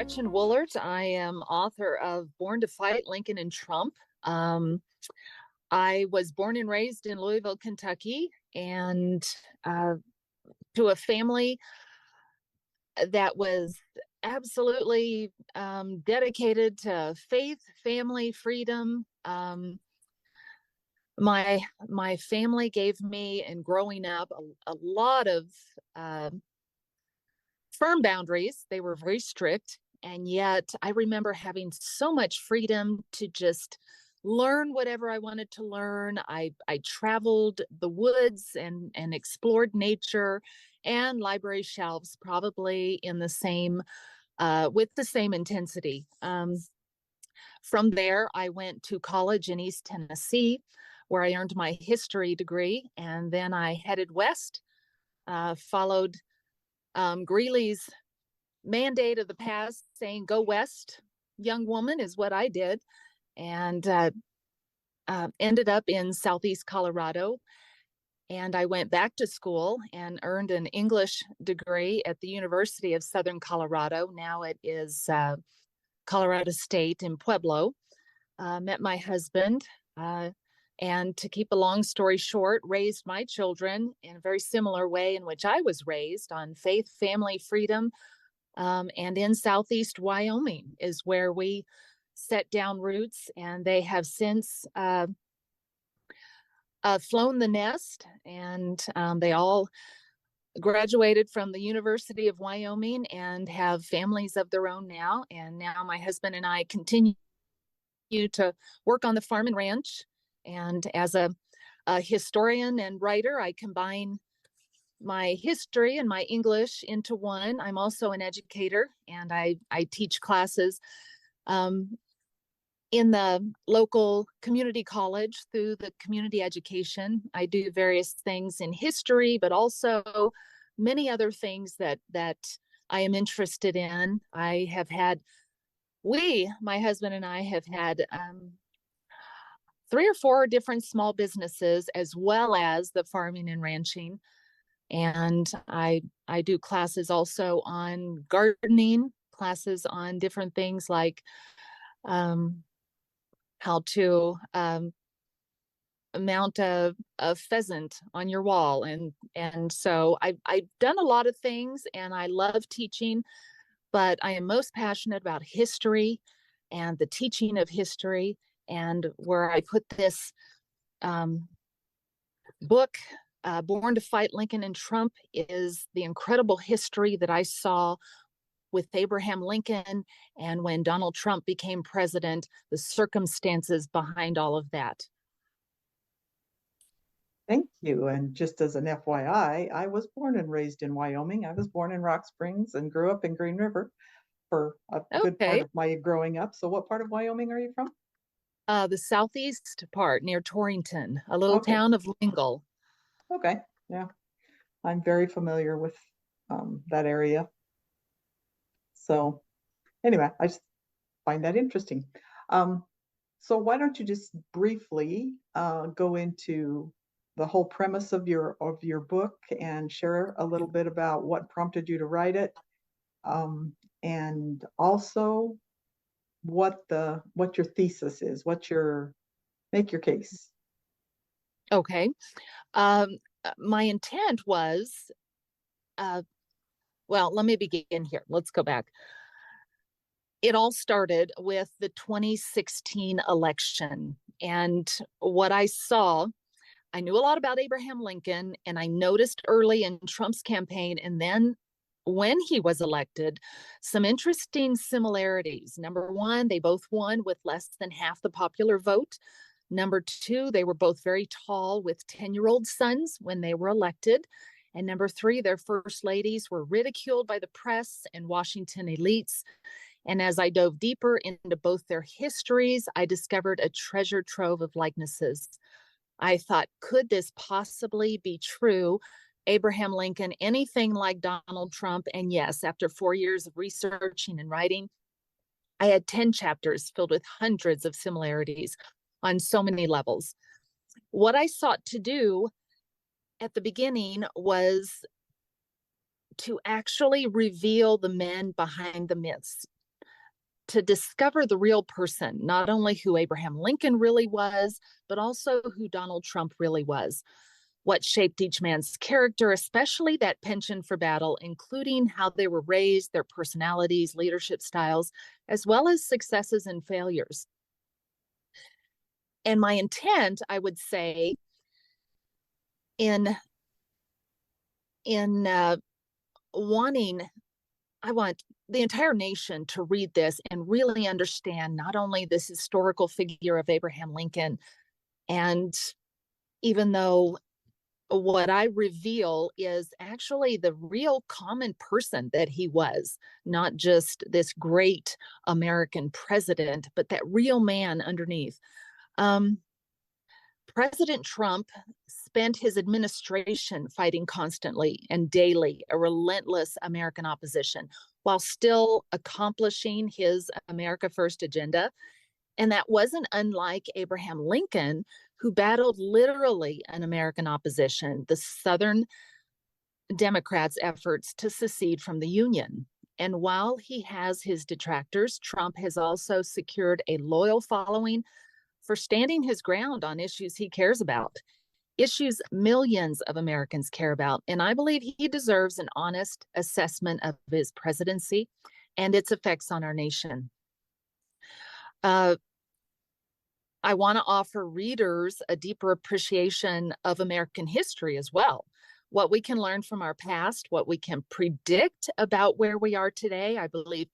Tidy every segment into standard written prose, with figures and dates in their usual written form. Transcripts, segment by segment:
Gretchen Wollert. I am author of Born to Fight, Lincoln and Trump. Um, I was born and raised in Louisville, Kentucky, and uh, to a family that was absolutely dedicated to faith, family, freedom. My family gave me, and growing up, a lot of uh, firm boundaries. They were very strict. And yet I remember having so much freedom to just learn whatever I wanted to learn. I traveled the woods and explored nature and library shelves, probably in the same with the same intensity. From there, I went to college in East Tennessee, where I earned my history degree, and then I headed west, followed Greeley's mandate of the past saying, go west, young woman, is what I did. And ended up in Southeast Colorado. And I went back to school and earned an English degree at the University of Southern Colorado. Now it is Colorado State in Pueblo. Met my husband. And to keep a long story short, raised my children in a very similar way in which I was raised, on faith, family, freedom. And in Southeast Wyoming is where we set down roots, and they have since flown the nest, and they all graduated from the University of Wyoming and have families of their own now. And now my husband and I continue to work on the farm and ranch. And as a historian and writer, I combine my history and my English into one. I'm also an educator, and I teach classes in the local community college through the community education. I do various things in history, but also many other things that I am interested in. My husband and I have had 3 or 4 different small businesses, as well as the farming and ranching. And I do classes also on gardening, classes on different things like how to mount a pheasant on your wall. And so I've done a lot of things, and I love teaching, but I am most passionate about history and the teaching of history. And where I put this book, Born to Fight, Lincoln and Trump, is the incredible history that I saw with Abraham Lincoln, and when Donald Trump became president, the circumstances behind all of that. Thank you. And just as an FYI, I was born and raised in Wyoming. I was born in Rock Springs and grew up in Green River for a good part Okay. of my growing up. So what part of Wyoming are you from? The southeast part near Torrington, a little Okay. town of Lingle. Okay. Yeah. I'm very familiar with that area. So anyway, I just find that interesting. Um, so why don't you just briefly go into the whole premise of your book and share a little bit about what prompted you to write it, and also what your thesis is, make your case. Okay. Um, my intent was, well, let me begin here. Let's go back. It all started with the 2016 election. And what I saw, I knew a lot about Abraham Lincoln, and I noticed early in Trump's campaign, and then when he was elected, some interesting similarities. Number one, they both won with less than half the popular vote. Number two, they were both very tall with 10-year-old sons when they were elected. And number three, their first ladies were ridiculed by the press and Washington elites. And as I dove deeper into both their histories, I discovered a treasure trove of likenesses. I thought, could this possibly be true? Abraham Lincoln, anything like Donald Trump? And yes, after 4 years of researching and writing, I had 10 chapters filled with hundreds of similarities on so many levels. What I sought to do at the beginning was to actually reveal the men behind the myths. to discover the real person, not only who Abraham Lincoln really was, but also who Donald Trump really was. What shaped each man's character, especially that penchant for battle, including how they were raised, their personalities, leadership styles, as well as successes and failures. And my intent, I would say, in wanting, I want the entire nation to read this and really understand not only this historical figure of Abraham Lincoln, and even though what I reveal is actually the real common person that he was, not just this great American president, but that real man underneath. Um, President Trump spent his administration fighting constantly and daily a relentless American opposition while still accomplishing his America First agenda. And that wasn't unlike Abraham Lincoln, who battled literally an American opposition, the Southern Democrats' efforts to secede from the Union. And while he has his detractors, Trump has also secured a loyal following for standing his ground on issues he cares about, issues millions of Americans care about. And I believe he deserves an honest assessment of his presidency and its effects on our nation. I want to offer readers a deeper appreciation of American history as well. What we can learn from our past, what we can predict about where we are today. I believe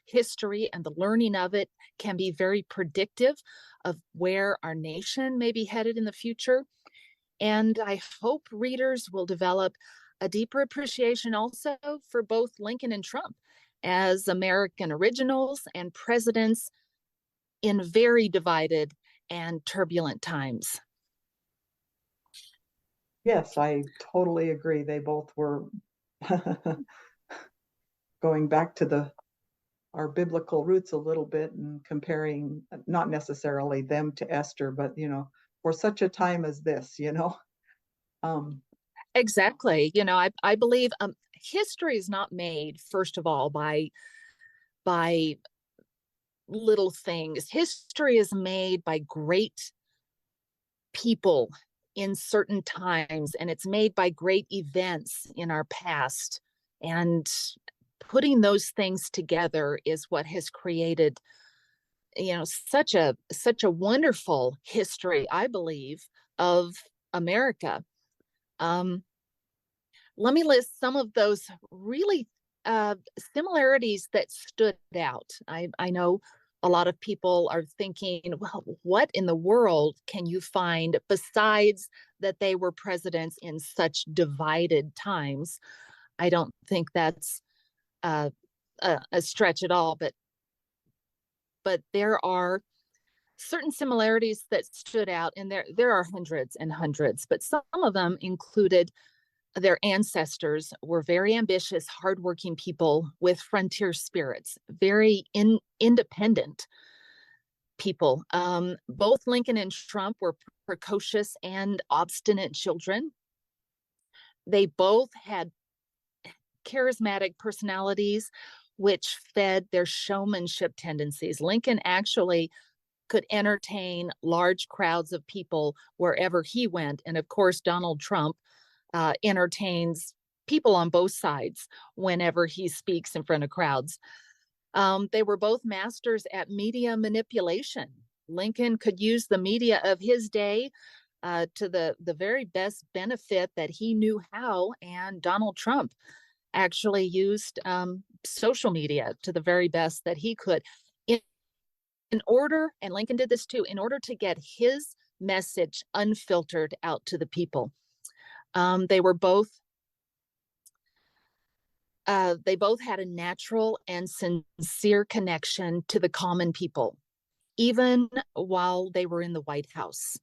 history and the learning of it can be very predictive of where our nation may be headed in the future. And I hope readers will develop a deeper appreciation also for both Lincoln and Trump as American originals and presidents in very divided and turbulent times. Yes, I totally agree. They both were going back to our biblical roots a little bit and comparing not necessarily them to Esther, but for such a time as this. Exactly. I believe history is not made, first of all, by little things. History is made by great people in certain times, and it's made by great events in our past. And putting those things together is what has created, such a wonderful history, I believe, of America. Let me list some of those really similarities that stood out. I know a lot of people are thinking, well, what in the world can you find besides that they were presidents in such divided times? I don't think that's a stretch at all, but there are certain similarities that stood out, and there are hundreds and hundreds, but some of them included their ancestors were very ambitious, hardworking people with frontier spirits, very independent people. Both Lincoln and Trump were precocious and obstinate children. They both had charismatic personalities, which fed their showmanship tendencies. Lincoln actually could entertain large crowds of people wherever he went. And of course, Donald Trump entertains people on both sides whenever he speaks in front of crowds. They were both masters at media manipulation. Lincoln could use the media of his day to the very best benefit that he knew how, and Donald Trump actually used social media to the very best that he could in order, and Lincoln did this too, in order to get his message unfiltered out to the people. They both had a natural and sincere connection to the common people, even while they were in the White House.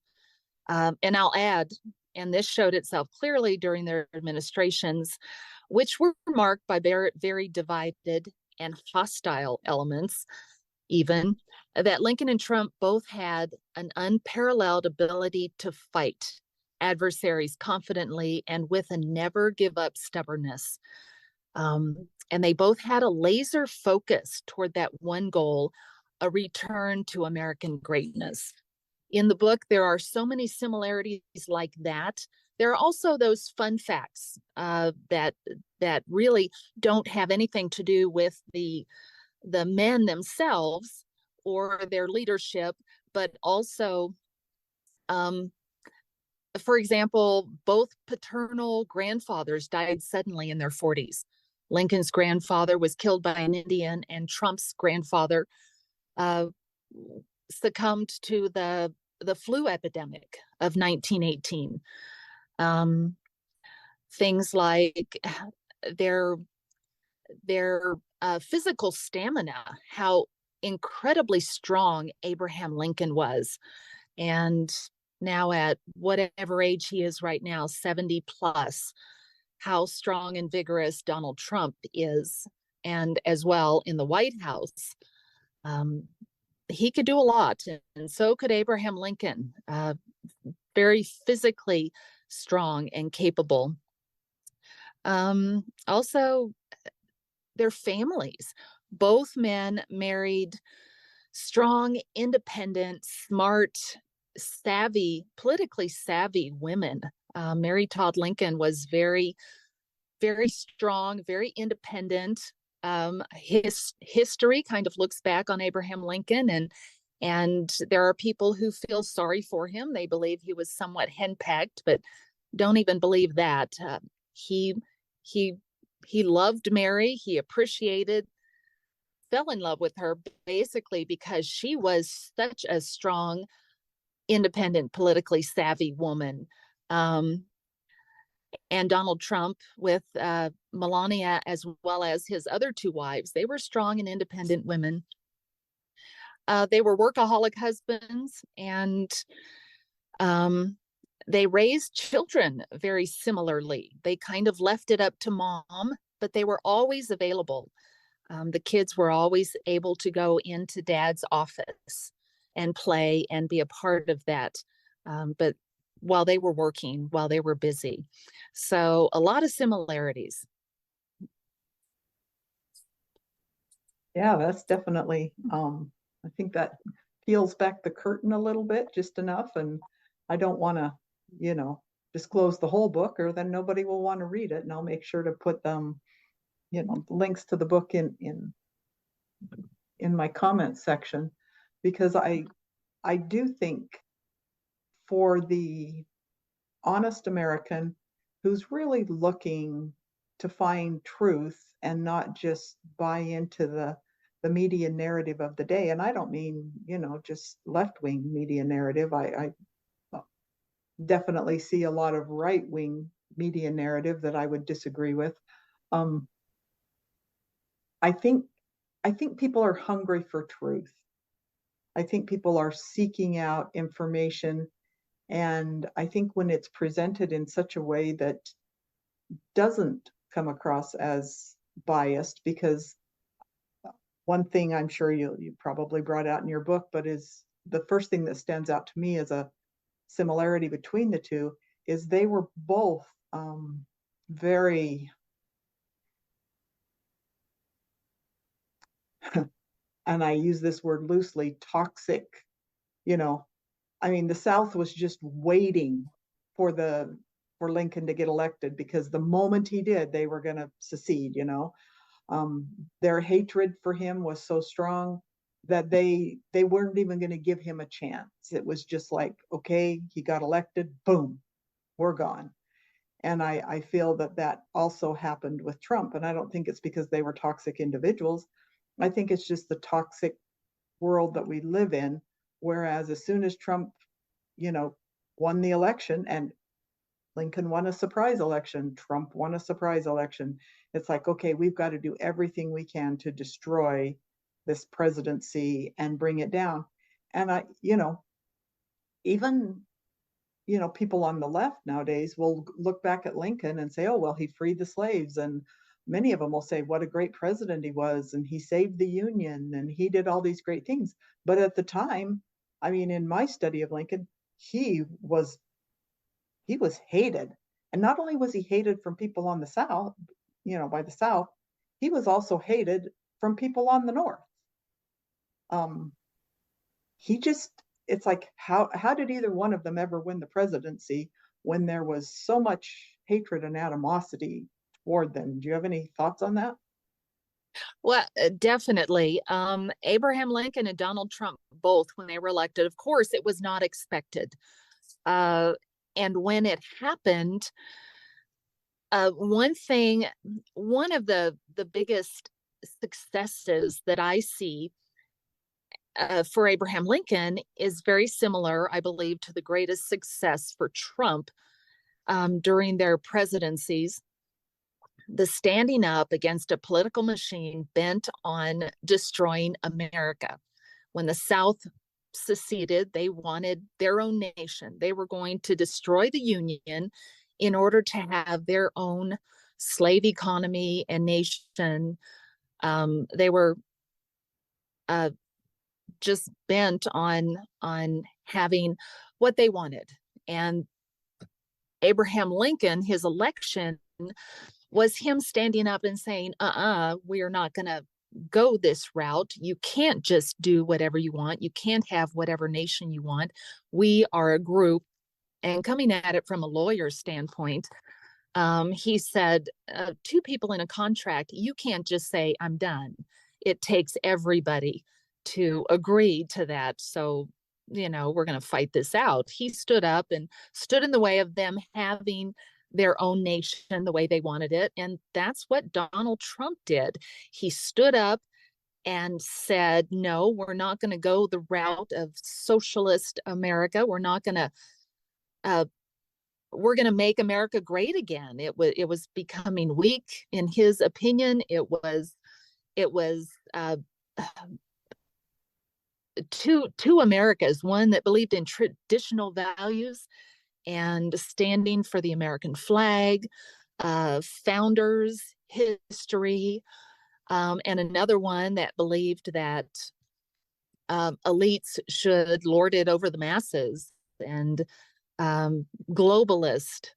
And I'll add, and this showed itself clearly during their administrations, which were marked by very, very divided and hostile elements, even, that Lincoln and Trump both had an unparalleled ability to fight adversaries confidently and with a never give up stubbornness. And they both had a laser focus toward that one goal, a return to American greatness. In the book, there are so many similarities like that. There are also those fun facts that really don't have anything to do with the men themselves or their leadership, but also, for example, both paternal grandfathers died suddenly in their 40s. Lincoln's grandfather was killed by an Indian, and Trump's grandfather uh, succumbed to the flu epidemic of 1918. Um, Things like their physical stamina, how incredibly strong Abraham Lincoln was, and now at whatever age he is right now, 70 plus, how strong and vigorous Donald Trump is, and as well in the White House. Um, he could do a lot, and so could Abraham Lincoln. Very physically strong and capable. Also, their families. Both men married strong, independent, smart, savvy, politically savvy women. Mary Todd Lincoln was very, very strong, very independent. His history kind of looks back on Abraham Lincoln, and there are people who feel sorry for him. They believe he was somewhat henpecked, but don't even believe that. He he he loved Mary. He appreciated, fell in love with her basically because she was such a strong, independent, politically savvy woman. Um, and Donald Trump with Melania, as well as his other two wives, they were strong and independent women. They were workaholic husbands, and um, they raised children very similarly. They kind of left it up to mom, but they were always available. The kids were always able to go into dad's office and play and be a part of that. But while they were working, while they were busy. So a lot of similarities. Yeah, that's definitely, I think that peels back the curtain a little bit, just enough. And I don't want to, disclose the whole book, or then nobody will want to read it. And I'll make sure to put links to the book in my comment section, because I do think for the honest American who's really looking to find truth and not just buy into the media narrative of the day. And I don't mean, just left-wing media narrative. I definitely see a lot of right-wing media narrative that I would disagree with. Um, I think I think people are hungry for truth. I think people are seeking out information, and I think when it's presented in such a way that doesn't come across as biased, because one thing I'm sure you probably brought out in your book, but is the first thing that stands out to me as a similarity between the two, is they were both very, and I use this word loosely, toxic. You know, I mean, the South was just waiting for Lincoln to get elected, because the moment he did, they were going to secede. Their hatred for him was so strong that they weren't even going to give him a chance. It was just like, okay, he got elected, boom, we're gone. And I feel that also happened with Trump. And I don't think it's because they were toxic individuals. I think it's just the toxic world that we live in. Whereas as soon as Trump, you know, won the election, and Lincoln won a surprise election, Trump won a surprise election, it's like, okay, we've got to do everything we can to destroy this presidency and bring it down. And even, people on the left nowadays will look back at Lincoln and say, oh, well, he freed the slaves. And many of them will say what a great president he was, and he saved the Union, and he did all these great things. But at the time, I mean, in my study of Lincoln, he was he was hated. And not only was he hated from people on the South, by the South, he was also hated from people on the North. Um, he just, it's like, how did either one of them ever win the presidency when there was so much hatred and animosity toward them? Do you have any thoughts on that? Well, definitely. Abraham Lincoln and Donald Trump, both when they were elected, of course, it was not expected. Uh, and when it happened, one of the biggest successes that I see for Abraham Lincoln is very similar, I believe, to the greatest success for Trump during their presidencies. The standing up against a political machine bent on destroying America. When the South seceded, they wanted their own nation. They were going to destroy the Union in order to have their own slave economy and nation. They were uh, just bent on having what they wanted. And Abraham Lincoln, his election was him standing up and saying, we are not going to go this route. You can't just do whatever you want. You can't have whatever nation you want. We are a group. And coming at it from a lawyer's standpoint, he said, two people in a contract, you can't just say, I'm done. It takes everybody to agree to that. So, we're going to fight this out. He stood up and stood in the way of them having their own nation the way they wanted it. And that's what Donald Trump did. He stood up and said, no, we're not going to go the route of socialist America. Uh, we're going to make America great again. It was becoming weak in his opinion. It was two Americas, one that believed in traditional values and standing for the American flag, founders, history, and another one that believed that elites should lord it over the masses, and globalist,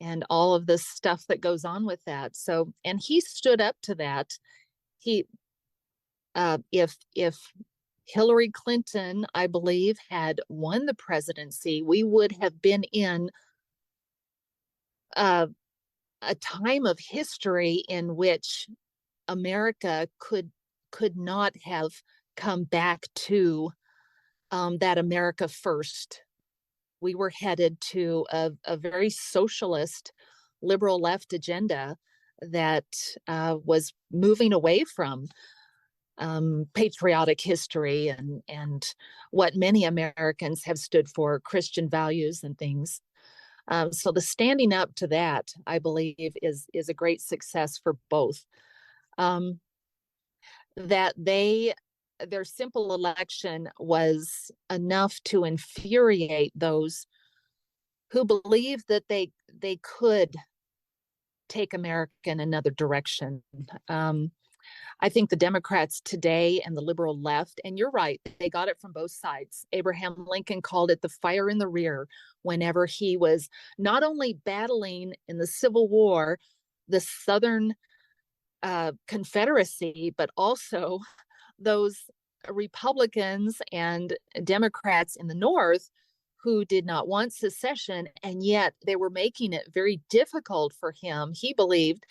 and all of this stuff that goes on with that. So, and he stood up to that. He, if Hillary Clinton, I believe, had won the presidency, we would have been in uh, a time of history in which America could not have come back to that America first. We were headed to a very socialist, liberal left agenda that was moving away from patriotic history and what many Americans have stood for, Christian values and things. So the standing up to that, I believe, is a great success for both. That their simple election was enough to infuriate those who believed that they could take America in another direction. I think the Democrats today and the liberal left, and you're right, they got it from both sides. Abraham Lincoln called it the fire in the rear whenever he was not only battling in the Civil War, the Southern Confederacy, but also those Republicans and Democrats in the North who did not want secession, and yet they were making it very difficult for him, he believed,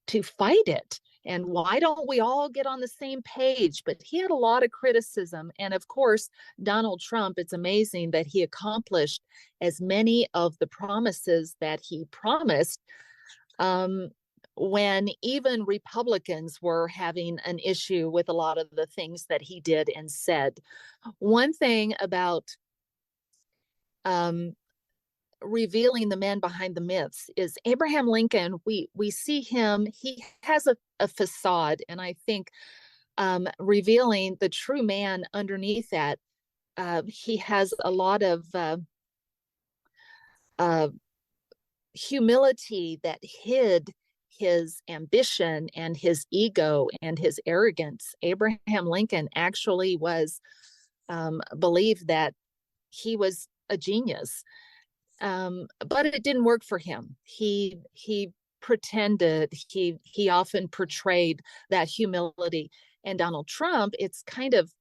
to fight it. And why don't we all get on the same page? But he had a lot of criticism. And of course, Donald Trump, it's amazing that he accomplished as many of the promises that he promised when even Republicans were having an issue with a lot of the things that he did and said. One thing about revealing the men behind the myths is Abraham Lincoln. We see him, he has a facade, and I think revealing the true man underneath that, he has a lot of humility that hid his ambition and his ego and his arrogance. Abraham Lincoln actually was believed that he was a genius, but it didn't work for him. He pretended, he often portrayed that humility. And Donald Trump, it's kind of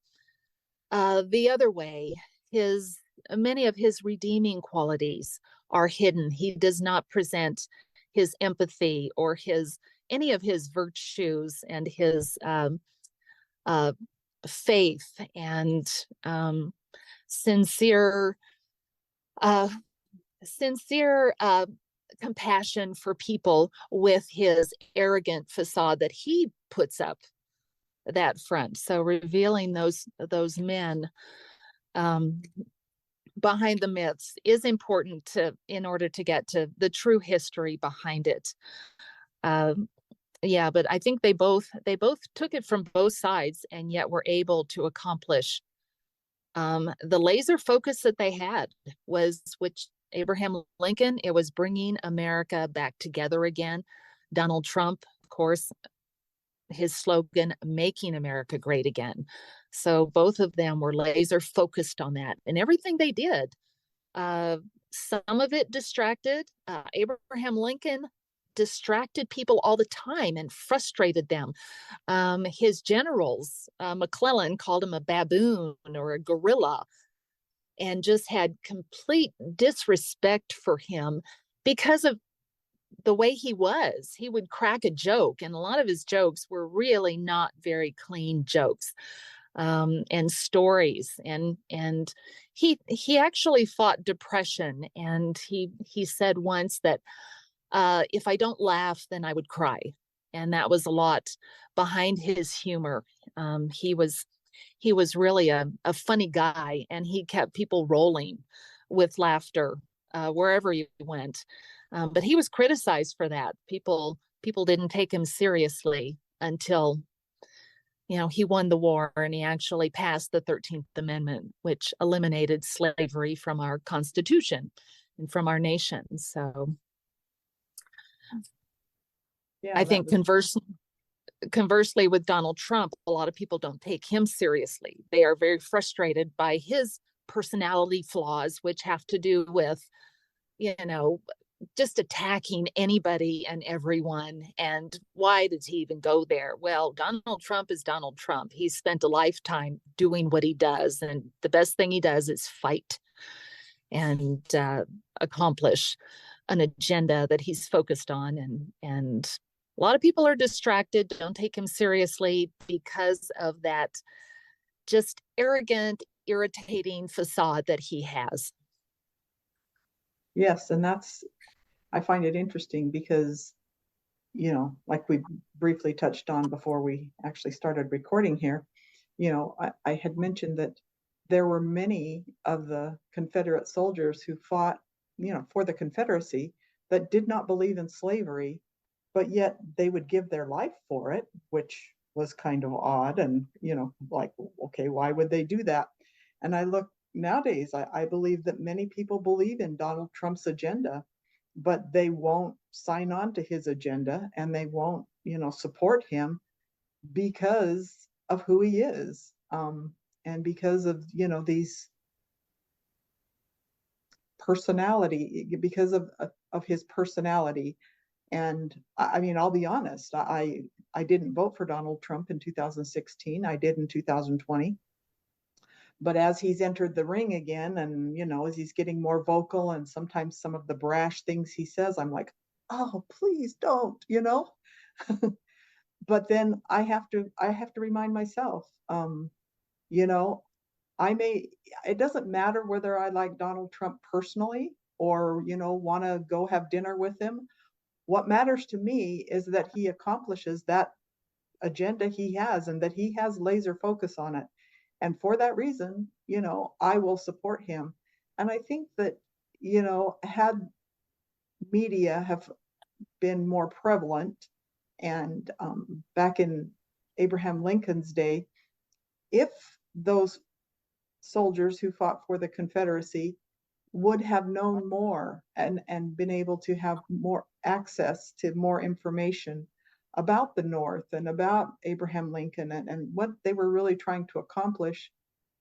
the other way. His Many of his redeeming qualities are hidden. He does not present his empathy or his any of his virtues and his uh, faith and sincere uh, sincere compassion for people with his arrogant facade that he puts up that front. So revealing those men um, behind the myths is important in order to get to the true history behind it. Um, yeah, but I think they both took it from both sides, and yet were able to accomplish the laser focus that they had was which Abraham Lincoln. It was bringing America back together again. Donald Trump, of course, his slogan, making America great again. So both of them were laser focused on that, and everything they did. Uh, some of it distracted. Abraham Lincoln distracted people all the time and frustrated them. His generals, McClellan called him a baboon or a gorilla, and just had complete disrespect for him because of the way he was. He would crack a joke, and a lot of his jokes were really not very clean jokes and stories. And he actually fought depression, and he said once that if I don't laugh, then I would cry, and that was a lot behind his humor. He was really a funny guy, and he kept people rolling with laughter wherever he went. But he was criticized for that. People didn't take him seriously until he won the war, and he actually passed the 13th Amendment, which eliminated slavery from our Constitution and from our nation. So Yeah, I that think was conversely, with Donald Trump, a lot of people don't take him seriously. They are very frustrated by his personality flaws, which have to do with, you know, just attacking anybody and everyone. And why does he even go there? Well, Donald Trump is Donald Trump. He's spent a lifetime doing what he does. And the best thing he does is fight and accomplish an agenda that he's focused on. And a lot of people are distracted, don't take him seriously because of that just arrogant, irritating facade that he has. yes, and I find it interesting because, like we briefly touched on before we actually started recording here, I had mentioned that there were many of the Confederate soldiers who fought, for the Confederacy that did not believe in slavery, but yet they would give their life for it, which was kind of odd. And, like, okay, why would they do that? And I look nowadays, I believe that many people believe in Donald Trump's agenda, but they won't sign on to his agenda, and they won't, support him because of who he is, and because of, these personality, because of his personality. And I mean, I'll be honest, I didn't vote for Donald Trump in 2016. I did in 2020. But as he's entered the ring again, and as he's getting more vocal, and sometimes some of the brash things he says, I'm like, oh, please don't. But then I have to remind myself, you know, I may it doesn't matter whether I like Donald Trump personally, or want to go have dinner with him. What matters to me is that he accomplishes that agenda he has, and that he has laser focus on it. And for that reason, I will support him. And I think that, had media have been more prevalent, and back in Abraham Lincoln's day, if those soldiers who fought for the Confederacy would have known more, and been able to have more access to more information about the North and about Abraham Lincoln, and what they were really trying to accomplish,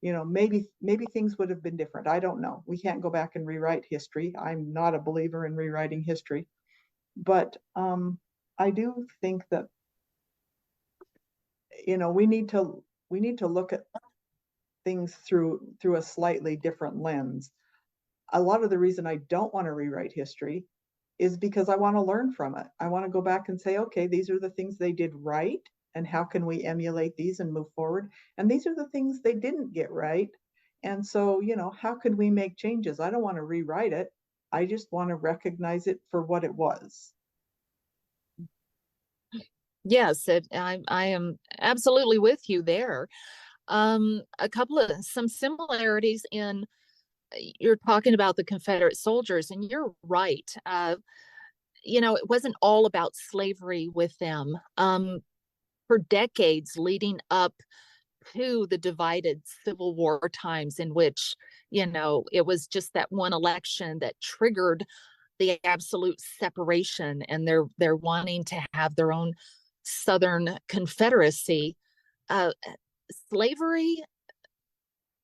maybe things would have been different. I don't know. We can't go back and rewrite history. I'm not a believer in rewriting history. But I do think that, we need to look at things through a slightly different lens. A lot of the reason I don't want to rewrite history is because I want to learn from it. I want to go back and say, okay, these are the things they did right, and how can we emulate these and move forward? And these are the things they didn't get right. And so, how can we make changes? I don't want to rewrite it. I just want to recognize it for what it was. Yes, I am absolutely with you there. A couple of some similarities in you're talking about the Confederate soldiers, and you're right. It wasn't all about slavery with them. For decades leading up to the divided Civil War times, in which, it was just that one election that triggered the absolute separation, and they're wanting to have their own Southern Confederacy. Uh, Slavery,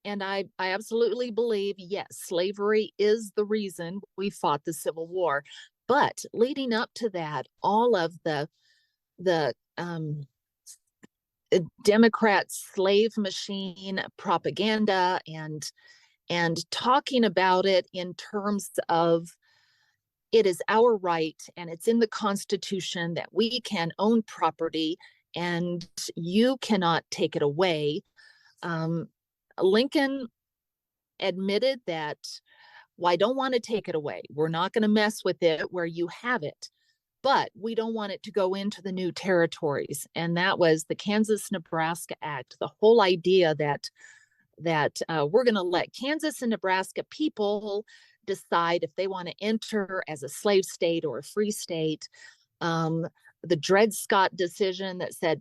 and I absolutely believe, yes, slavery is the reason we fought the Civil War. But leading up to that, all of the Democrat slave machine propaganda and talking about it in terms of it is our right and it's in the Constitution that we can own property and you cannot take it away. Um, Lincoln admitted that, well, I don't want to take it away. We're not going to mess with it where you have it, but we don't want it to go into the new territories. And that was the Kansas-Nebraska Act, the whole idea that we're going to let Kansas and Nebraska people decide if they want to enter as a slave state or a free state. Um, the Dred Scott decision that said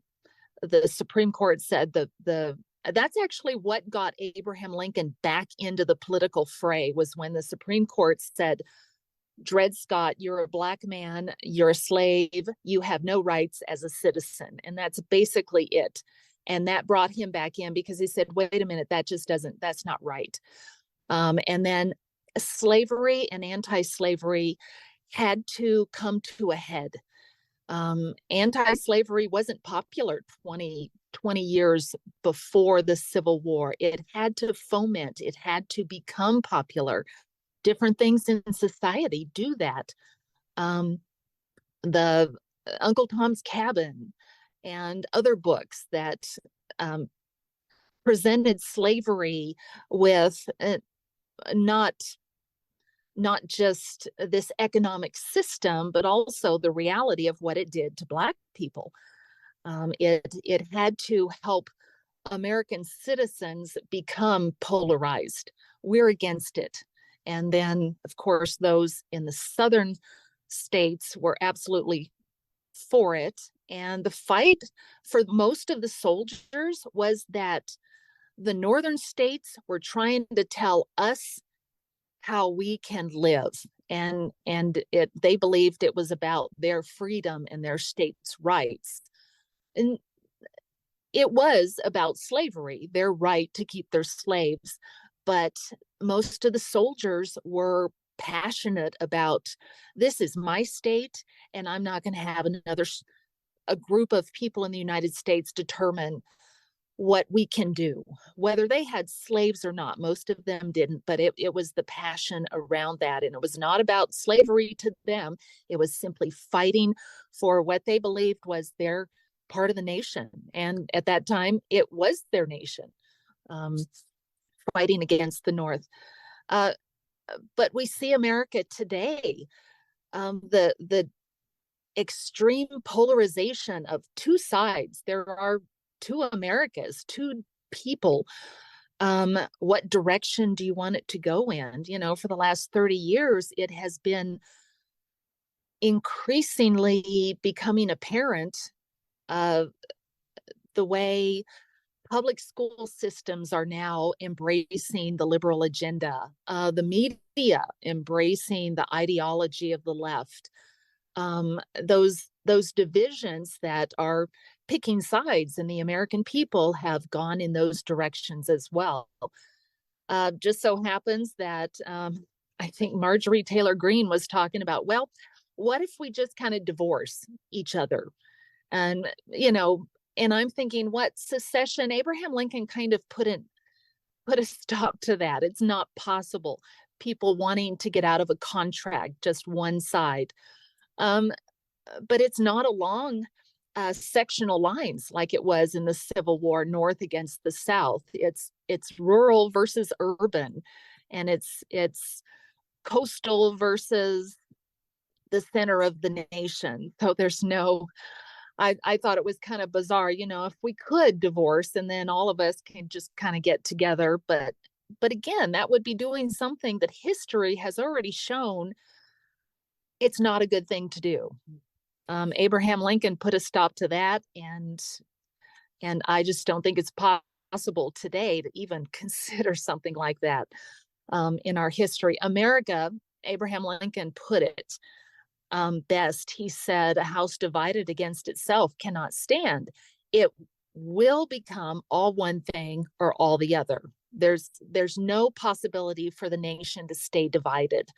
the Supreme Court said the that's actually what got Abraham Lincoln back into the political fray, was when the Supreme Court said, Dred Scott, you're a black man, you're a slave, you have no rights as a citizen. And that's basically it. And that brought him back in because he said, wait a minute, that's not right. And then slavery and anti-slavery had to come to a head. Anti-slavery wasn't popular 20 years before the Civil War. It had to foment, it had to become popular. Different things in society do that. The Uncle Tom's Cabin and other books that presented slavery with not just this economic system, but also the reality of what it did to Black people. It had to help American citizens become polarized. We're against it. And then, of course, those in the southern states were absolutely for it. And the fight for most of the soldiers was that the northern states were trying to tell us how we can live. And they believed it was about their freedom and their states' rights. And it was about slavery, their right to keep their slaves. But most of the soldiers were passionate about, this is my state, and I'm not going to have a group of people in the United States determine what we can do, whether they had slaves or not. Most of them didn't, but it was the passion around that. And it was not about slavery to them. It was simply fighting for what they believed was their part of the nation. And at that time, it was their nation, um, fighting against the North. Uh, but we see America today, the extreme polarization of two sides. There are two Americas, two people. What direction do you want it to go in? For the last 30 years, it has been increasingly becoming apparent the way public school systems are now embracing the liberal agenda, the media embracing the ideology of the left. Those divisions that are picking sides in the American people have gone in those directions as well. Just so happens that I think Marjorie Taylor Greene was talking about, well, what if we just kind of divorce each other? And, you know, and I'm thinking, what secession? Abraham Lincoln kind of put a stop to that. It's not possible. People wanting to get out of a contract, just one side. Um, but it's not along sectional lines like it was in the Civil War, North against the South. It's rural versus urban, and it's coastal versus the center of the nation. So there's no. I thought it was kind of bizarre, you know, if we could divorce and then all of us can just kind of get together, but again, that would be doing something that history has already shown it's not a good thing to do. Abraham Lincoln put a stop to that, and I just don't think it's possible today to even consider something like that in our history. America, Abraham Lincoln put it best. He said, "A house divided against itself cannot stand. It will become all one thing or all the other. There's no possibility for the nation to stay divided."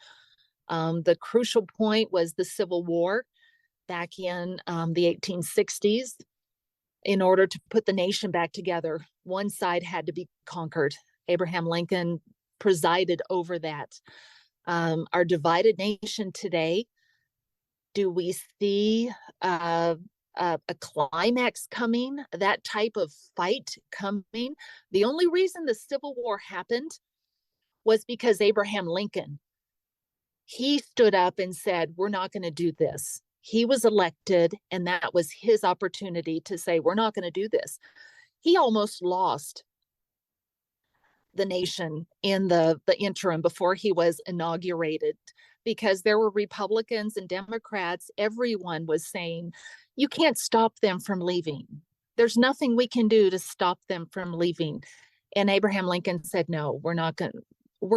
The crucial point was the Civil War back in the 1860s. In order to put the nation back together, one side had to be conquered. Abraham Lincoln presided over that. Our divided nation today, do we see a climax coming, that type of fight coming? The only reason the Civil War happened was because Abraham Lincoln, he stood up and said, we're not going to do this. He was elected, and that was his opportunity to say, we're not going to do this. He almost lost the nation in the interim before he was inaugurated, because there were Republicans and Democrats. Everyone was saying, you can't stop them from leaving. There's nothing we can do to stop them from leaving. And Abraham Lincoln said, no, we're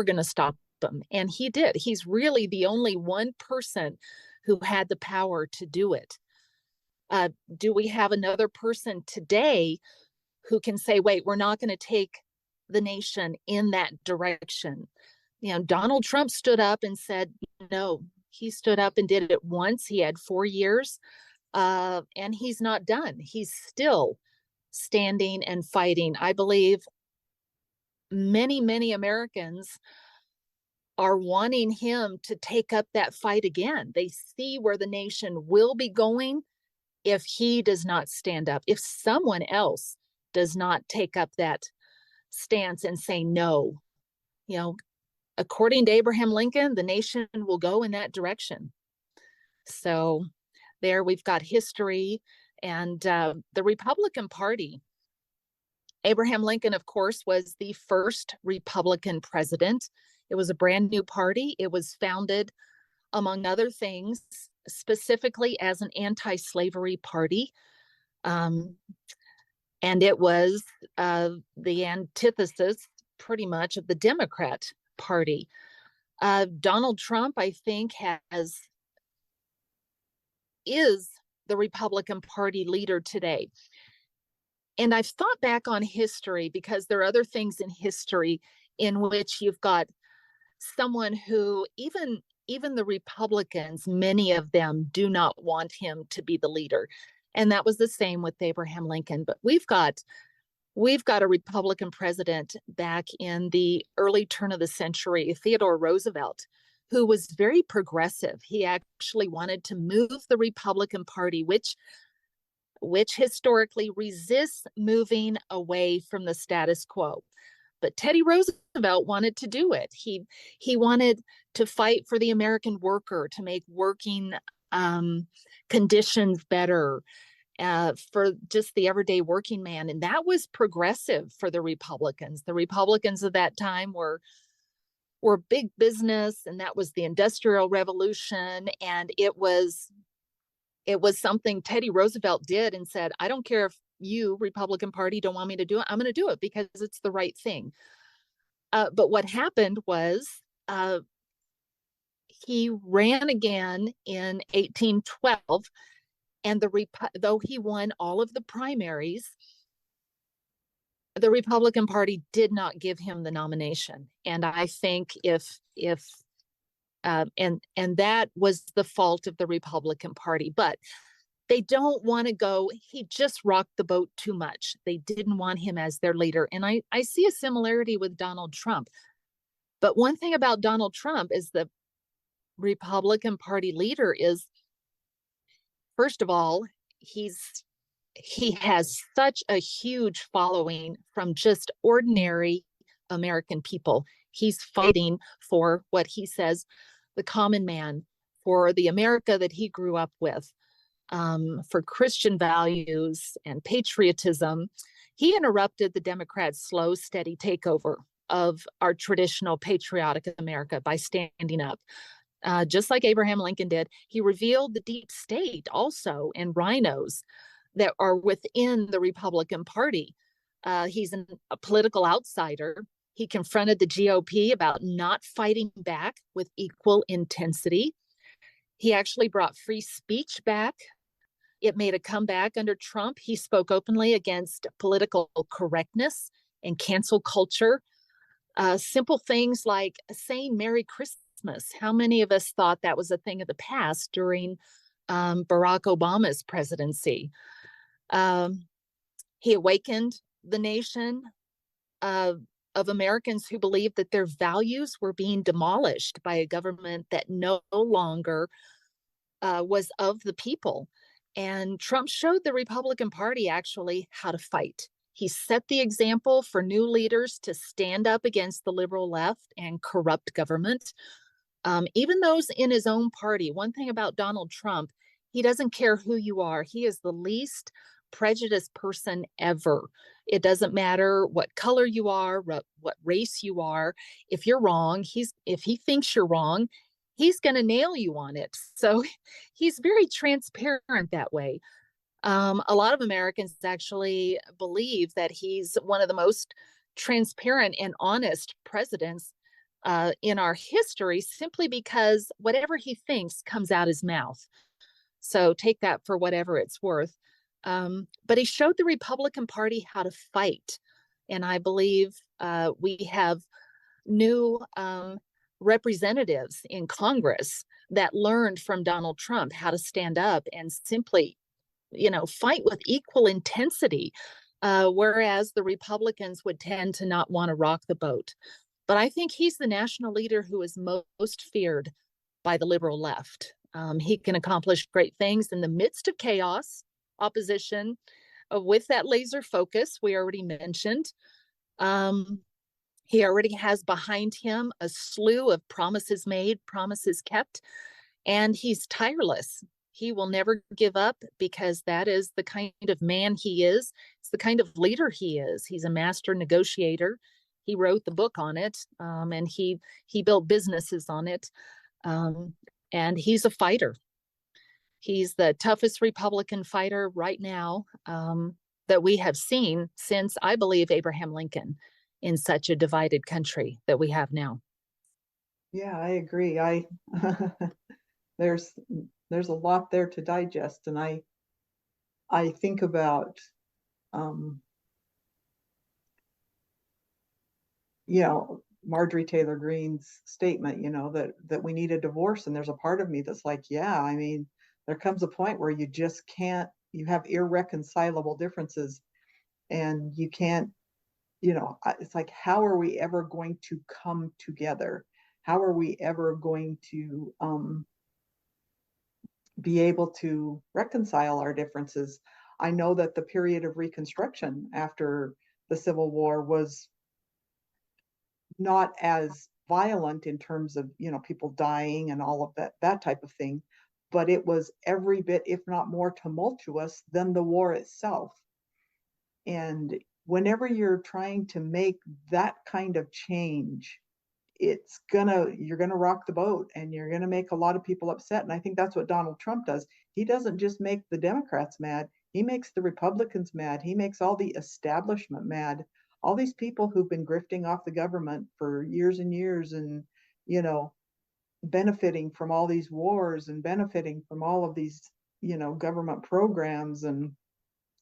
going to stop them. And he did. He's really the only one person who had the power to do it. Do we have another person today who can say, wait, we're not going to take the nation in that direction? You know, Donald Trump stood up and said, no. He stood up and did it once. He had 4 years, and he's not done. He's still standing and fighting. I believe many Americans are wanting him to take up that fight again. They see where the nation will be going if he does not stand up, if someone else does not take up that stance and say no. You know, according to Abraham Lincoln, the nation will go in that direction. So there we've got history. And the Republican Party, Abraham Lincoln, of course, was the first Republican president. It was a brand new party. It was founded, among other things, specifically as an anti-slavery party. And it was the antithesis, pretty much, of the Democrat Party. Donald Trump, I think, is the Republican Party leader today. And I've thought back on history, because there are other things in history in which you've got someone who even the Republicans, many of them do not want him to be the leader. And that was the same with Abraham Lincoln. But we've got a Republican president back in the early turn of the century, Theodore Roosevelt, who was very progressive. He actually wanted to move the Republican Party, which historically resists moving away from the status quo. But Teddy Roosevelt wanted to do it. He wanted to fight for the American worker, to make working conditions better for just the everyday working man. And that was progressive for the Republicans. The Republicans of that time were big business, and that was the Industrial Revolution. And it was something Teddy Roosevelt did and said, I don't care if you, Republican Party, don't want me to do it. I'm going to do it because it's the right thing. But what happened was he ran again in 1812, and though he won all of the primaries, the Republican Party did not give him the nomination. And I think if And that was the fault of the Republican Party. But they don't want to go, he just rocked the boat too much. They didn't want him as their leader. And I see a similarity with Donald Trump. But one thing about Donald Trump is the Republican Party leader is, first of all, he has such a huge following from just ordinary American people. He's fighting for what he says the common man, for the America that he grew up with, for Christian values and patriotism. He interrupted the Democrats' slow, steady takeover of our traditional patriotic America by standing up. Just like Abraham Lincoln did, he revealed the deep state also and rhinos that are within the Republican Party. He's a political outsider. He confronted the GOP about not fighting back with equal intensity. He actually brought free speech back. It made a comeback under Trump. He spoke openly against political correctness and cancel culture. Simple things like saying Merry Christmas. How many of us thought that was a thing of the past during Barack Obama's presidency? He awakened the nation of Americans who believed that their values were being demolished by a government that no longer was of the people. And Trump showed the Republican Party actually how to fight. He set the example for new leaders to stand up against the liberal left and corrupt government. Even those in his own party. One thing about Donald Trump, he doesn't care who you are. He is the least prejudiced person ever. It doesn't matter what color you are, what race you are. If you're wrong, if he thinks you're wrong, he's going to nail you on it. So he's very transparent that way. A lot of Americans actually believe that he's one of the most transparent and honest presidents in our history, simply because whatever he thinks comes out his mouth. So take that for whatever it's worth. But he showed the Republican Party how to fight. And I believe we have new representatives in Congress that learned from Donald Trump how to stand up and simply, fight with equal intensity, whereas the Republicans would tend to not want to rock the boat. But I think he's the national leader who is most feared by the liberal left. He can accomplish great things in the midst of chaos, opposition, with that laser focus we already mentioned. He already has behind him a slew of promises made, promises kept, and he's tireless. He will never give up because that is the kind of man he is. It's the kind of leader he is. He's a master negotiator. He wrote the book on it, and he built businesses on it. And he's a fighter. He's the toughest Republican fighter right now that we have seen since, I believe, Abraham Lincoln, in such a divided country that we have now. Yeah, I agree. There's a lot there to digest, and I think about Marjorie Taylor Greene's statement, that we need a divorce. And there's a part of me that's like, yeah, I mean, there comes a point where you just can't, you have irreconcilable differences, and you can't, it's like, how are we ever going to come together? How are we ever going to be able to reconcile our differences? I know that the period of Reconstruction after the Civil War was not as violent in terms of people dying and all of that type of thing, but it was every bit, if not more, tumultuous than the war itself. And whenever you're trying to make that kind of change, you're gonna rock the boat, and you're gonna make a lot of people upset. And I think that's what Donald Trump does. He doesn't just make the Democrats mad, he makes the Republicans mad, he makes all the establishment mad, all these people who've been grifting off the government for years and years, and benefiting from all these wars and benefiting from all of these government programs, and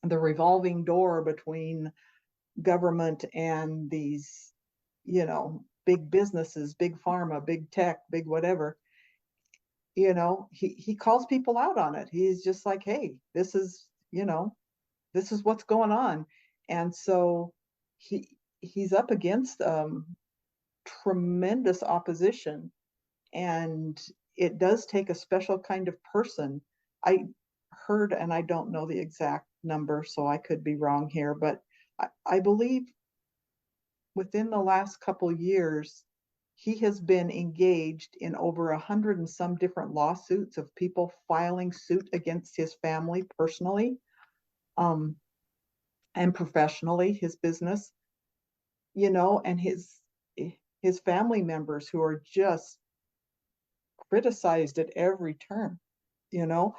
the revolving door between government and these big businesses, big pharma, big tech, big whatever. he calls people out on it. He's just like, hey, this is what's going on. And so he's up against tremendous opposition, and it does take a special kind of person. I heard, and I don't know the exact number, so I could be wrong here, but I believe within the last couple years, he has been engaged in over 100 and some different lawsuits of people filing suit against his family personally, um, and professionally, his business, and his family members who are just criticized at every turn. you know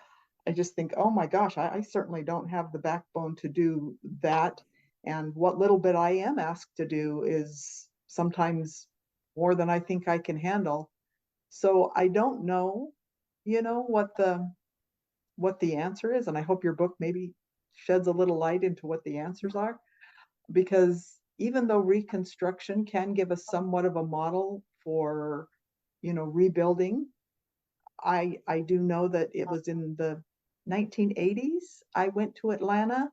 I just think, oh my gosh, I certainly don't have the backbone to do that. And what little bit I am asked to do is sometimes more than I think I can handle. So I don't know, what the answer is. And I hope your book maybe sheds a little light into what the answers are, because even though Reconstruction can give us somewhat of a model for, rebuilding, I do know that it was in the 1980s I went to Atlanta.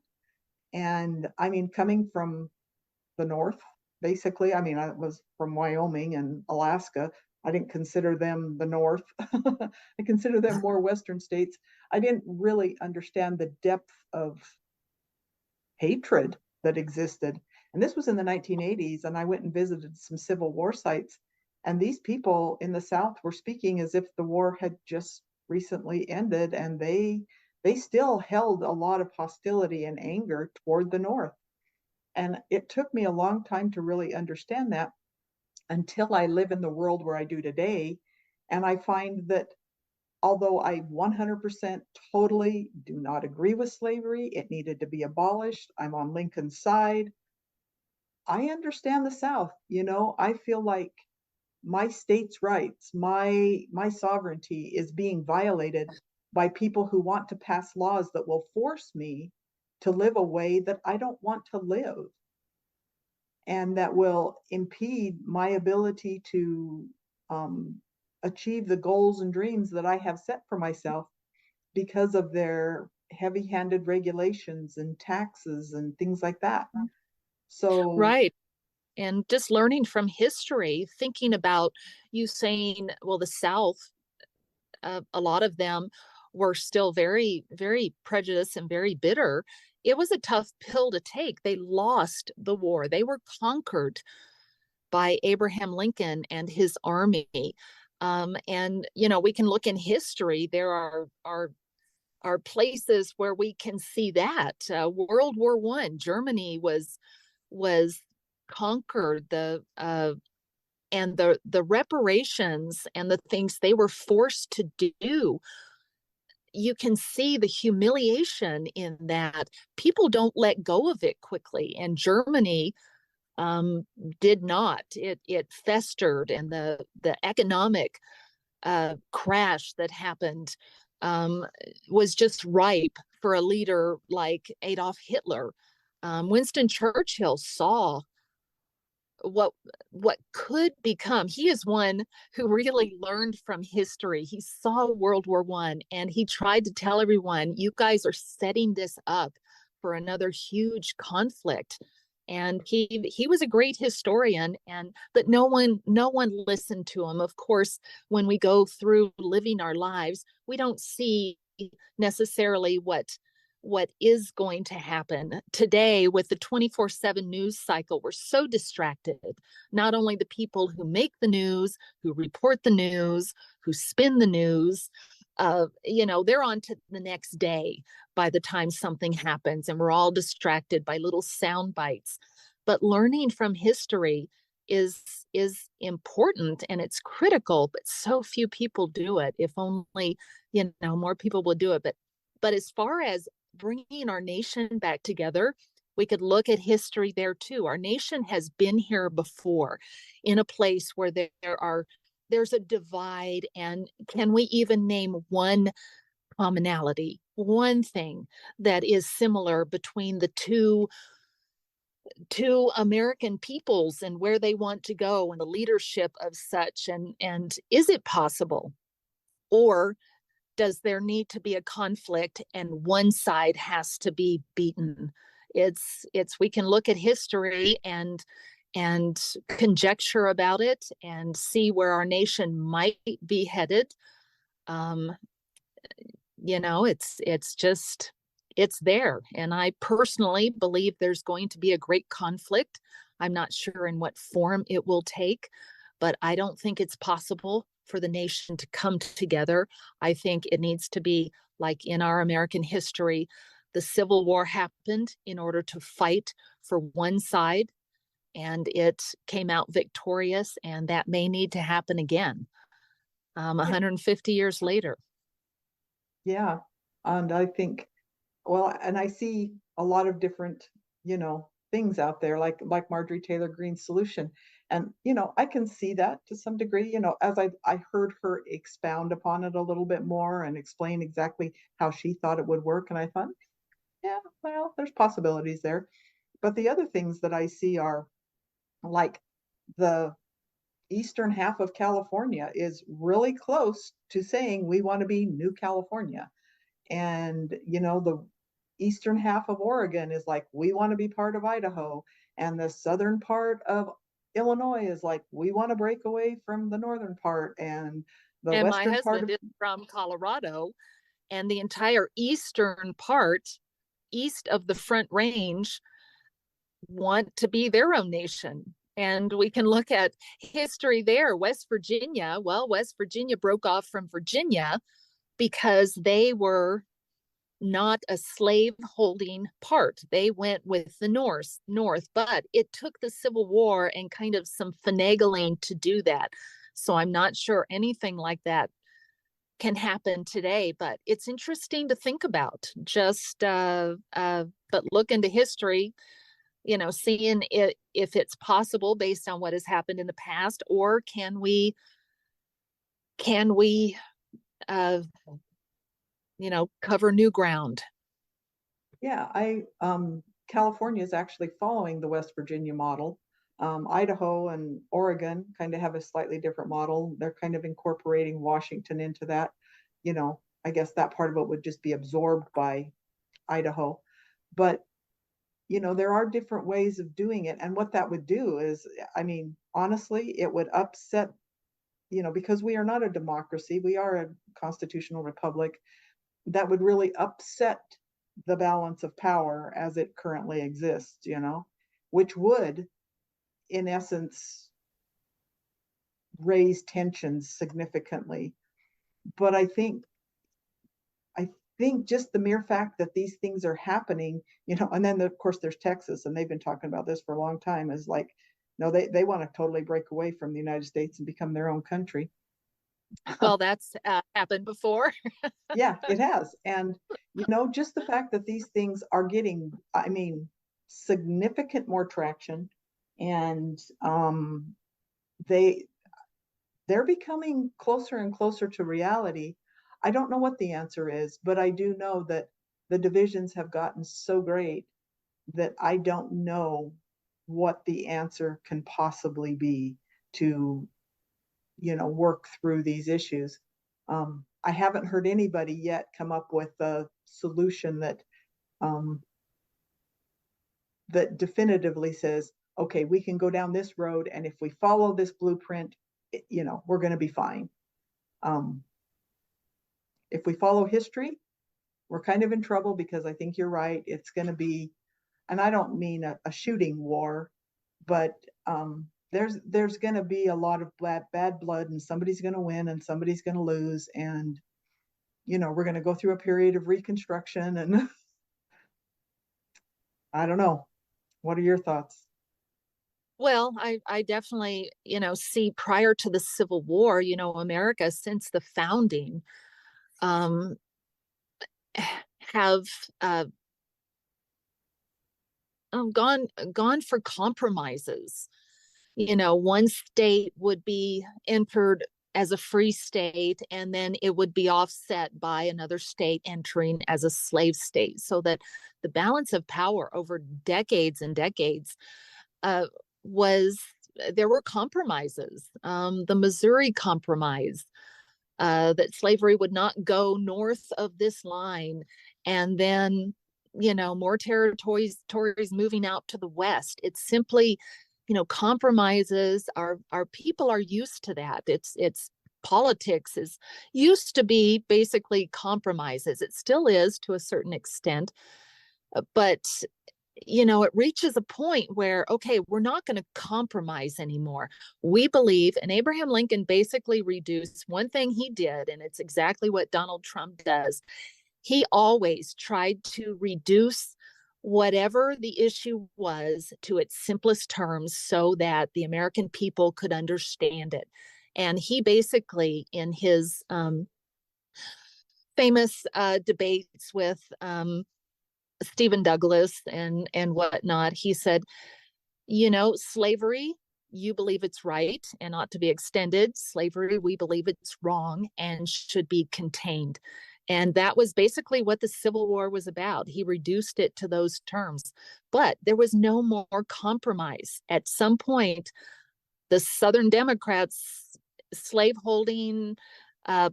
And I mean, coming from the North, basically, I mean, I was from Wyoming and Alaska. I didn't consider them the North. I consider them more Western states. I didn't really understand the depth of hatred that existed. And this was in the 1980s, and I went and visited some Civil War sites. And these people in the South were speaking as if the war had just recently ended, and they still held a lot of hostility and anger toward the North. And it took me a long time to really understand that, until I live in the world where I do today. And I find that although I 100% totally do not agree with slavery, it needed to be abolished, I'm on Lincoln's side, I understand the South. I feel like my state's rights, my sovereignty is being violated by people who want to pass laws that will force me to live a way that I don't want to live, and that will impede my ability to um, achieve the goals and dreams that I have set for myself, because of their heavy-handed regulations and taxes and things like that. So, Right. And just learning from history, thinking about you saying, well, the South, a lot of them were still very, very prejudiced and very bitter. It was a tough pill to take. They lost the war, they were conquered by Abraham Lincoln and his army. And we can look in history. There are places where we can see that. World War One, Germany was conquered. The reparations and the things they were forced to do, you can see the humiliation in that. People don't let go of it quickly, and Germany did not. It festered, and the economic crash that happened um, was just ripe for a leader like Adolf Hitler. Winston Churchill saw what what could become. He is one who really learned from history. He saw World War One, and he tried to tell everyone, you guys are setting this up for another huge conflict. And he was a great historian, and but no one listened to him. Of course, when we go through living our lives, we don't see necessarily what is going to happen today. With the 24/7 news cycle, we're so distracted. Not only the people who make the news, who report the news, who spin the news, they're on to the next day by the time something happens, and we're all distracted by little sound bites. But learning from history is important, and it's critical, but so few people do it. If only more people would do it. But as far as bringing our nation back together, we could look at history there too. Our nation has been here before, in a place where there's a divide. And can we even name one commonality, one thing that is similar between the two American peoples, and where they want to go, and the leadership of such? And is it possible? Or does there need to be a conflict and one side has to be beaten? It's we can look at history and conjecture about it and see where our nation might be headed. um, it's just it's there, and I personally believe there's going to be a great conflict. I'm not sure in what form it will take, but I don't think it's possible for the nation to come together. I think it needs to be like in our American history. The Civil War happened in order to fight for one side, and it came out victorious, and that may need to happen again, Yeah. 150 years later. Yeah. And I think, well, and I see a lot of different, things out there, like Marjorie Taylor Greene's solution. And, I can see that to some degree, as I heard her expound upon it a little bit more and explain exactly how she thought it would work. And I thought, yeah, well, there's possibilities there. But the other things that I see are like the eastern half of California is really close to saying we want to be New California. And, the eastern half of Oregon is like, we want to be part of Idaho. And the southern part of Illinois is like, we want to break away from the northern part. And the And my western part husband of, is from Colorado, and the entire eastern part, east of the Front Range, want to be their own nation. And we can look at history there. West Virginia, well, West Virginia broke off from Virginia because they were not a slave holding part. They went with the North, but it took the Civil War and kind of some finagling to do that. So I'm not sure anything like that can happen today, but it's interesting to think about. But look into history, seeing it, if it's possible based on what has happened in the past, or can we, uh, cover new ground? yeah, California is actually following the West Virginia model. Idaho and Oregon kind of have a slightly different model. They're kind of incorporating Washington into that. I guess that part of it would just be absorbed by Idaho. But, there are different ways of doing it. And what that would do is, I mean, honestly, it would upset, because we are not a democracy, we are a constitutional republic. That would really upset the balance of power as it currently exists, which would, in essence, raise tensions significantly. But I think just the mere fact that these things are happening, and then of course there's Texas, and they've been talking about this for a long time, is like, no, they want to totally break away from the United States and become their own country. Well, that's happened before. Yeah, it has. And, just the fact that these things are getting, I mean, significant more traction, and they they're becoming closer and closer to reality. I don't know what the answer is, but I do know that the divisions have gotten so great that I don't know what the answer can possibly be to, work through these issues. I haven't heard anybody yet come up with a solution um, that definitively says, okay, we can go down this road, and if we follow this blueprint, we're going to be fine. Um, if we follow history, we're kind of in trouble, because I think you're right. It's going to be, and I don't mean a shooting war, but there's going to be a lot of bad blood, and somebody's going to win and somebody's going to lose, and we're going to go through a period of reconstruction, and I don't know. What are your thoughts? Well, I definitely, see prior to the Civil War, America since the founding, um, have gone for compromises. One state would be entered as a free state, and then it would be offset by another state entering as a slave state, so that the balance of power over decades and decades uh, was there were compromises. The Missouri Compromise, that slavery would not go north of this line. And then, more territories moving out to the west. It's simply, compromises. Our people are used to that. It's politics is used to be basically compromises. It still is to a certain extent, but it reaches a point where, okay, we're not going to compromise anymore. We believe, and Abraham Lincoln basically reduced one thing he did, and it's exactly what Donald Trump does. He always tried to reduce whatever the issue was to its simplest terms so that the American people could understand it. And he basically, in his famous debates with Stephen Douglas and whatnot, he said, slavery, you believe it's right and ought to be extended. Slavery, we believe it's wrong and should be contained. And that was basically what the Civil War was about. He reduced it to those terms. But there was no more compromise. At some point, the Southern Democrats, slaveholding,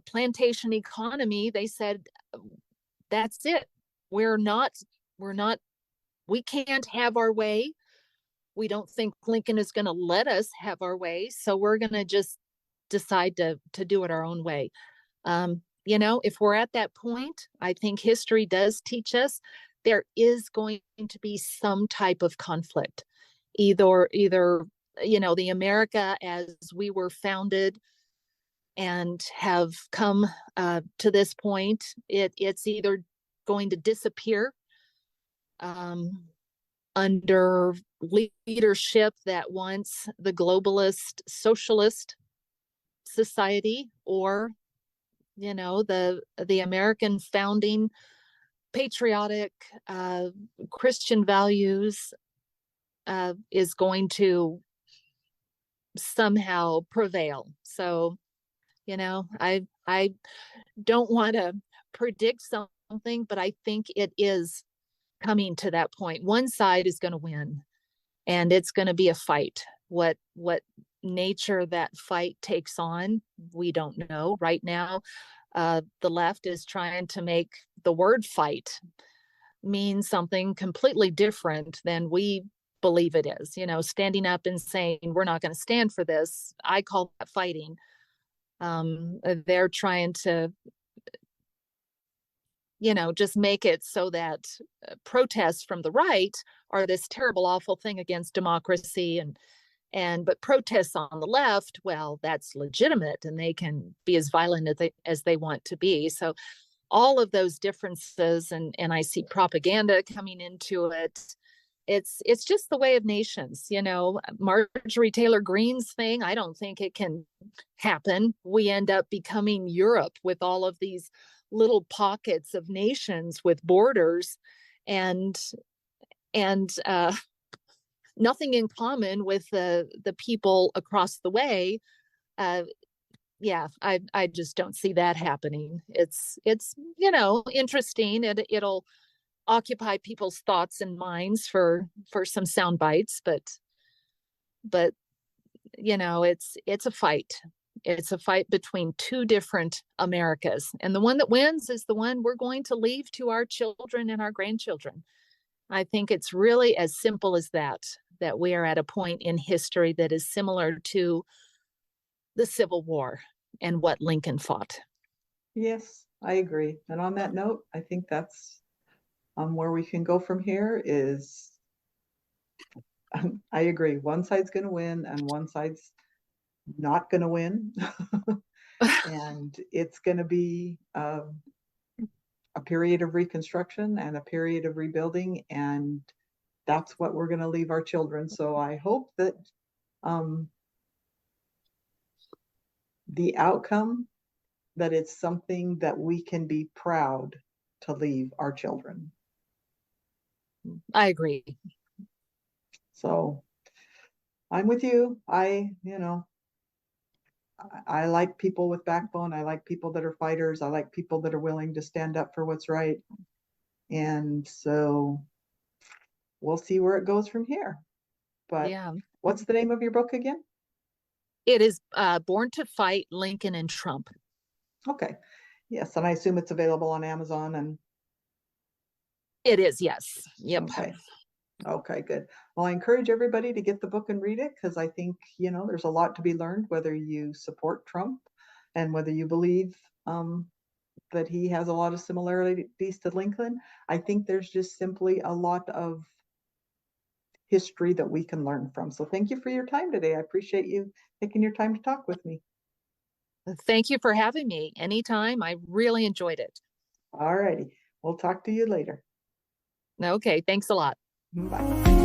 plantation economy, they said, that's it. We're not, we can't have our way. We don't think Lincoln is going to let us have our way. So we're going to just decide to do it our own way. If we're at that point, I think history does teach us there is going to be some type of conflict. Either the America as we were founded and have come to this point, it's either going to disappear under leadership that wants the globalist socialist society, or the American founding patriotic Christian values is going to somehow prevail. So, I don't want to predict something, but I think it is coming to that point. One side is going to win, and it's going to be a fight. What nature that fight takes on, we don't know right now. The left is trying to make the word fight mean something completely different than we believe it is. Standing up and saying we're not going to stand for this, I call that fighting. They're trying to just make it so that protests from the right are this terrible, awful thing against democracy, but protests on the left, well, that's legitimate, and they can be as violent as they want to be. So all of those differences, and I see propaganda coming into it. It's just the way of nations. Marjorie Taylor Greene's thing, I don't think it can happen. We end up becoming Europe with all of these little pockets of nations with borders and nothing in common with the people across the way. I just don't see that happening. It's interesting. It'll occupy people's thoughts and minds for some sound bites, but it's a fight. It's a fight between two different Americas, and the one that wins is the one we're going to leave to our children and our grandchildren. I think it's really as simple as that we are at a point in history that is similar to the Civil War and what Lincoln fought. Yes, I agree. And on that note, I think that's where we can go from here is, I agree. One side's going to win and one side's not going to win. And it's going to be a period of reconstruction and a period of rebuilding. And that's what we're going to leave our children. So I hope that the outcome, that it's something that we can be proud to leave our children. I agree. So I'm with you. I like people with backbone. I like people that are fighters. I like people that are willing to stand up for what's right. And so we'll see where it goes from here. But yeah. What's the name of your book again? It is Born to Fight, Lincoln and Trump. Okay. Yes, and I assume it's available on Amazon and It is, yes. Yep. okay. Okay, good. Well, I encourage everybody to get the book and read it because I think, there's a lot to be learned whether you support Trump and whether you believe that he has a lot of similarities to Lincoln. I think there's just simply a lot of history that we can learn from. So thank you for your time today. I appreciate you taking your time to talk with me. Thank you for having me anytime. I really enjoyed it. All righty. We'll talk to you later. Okay, thanks a lot. Bye.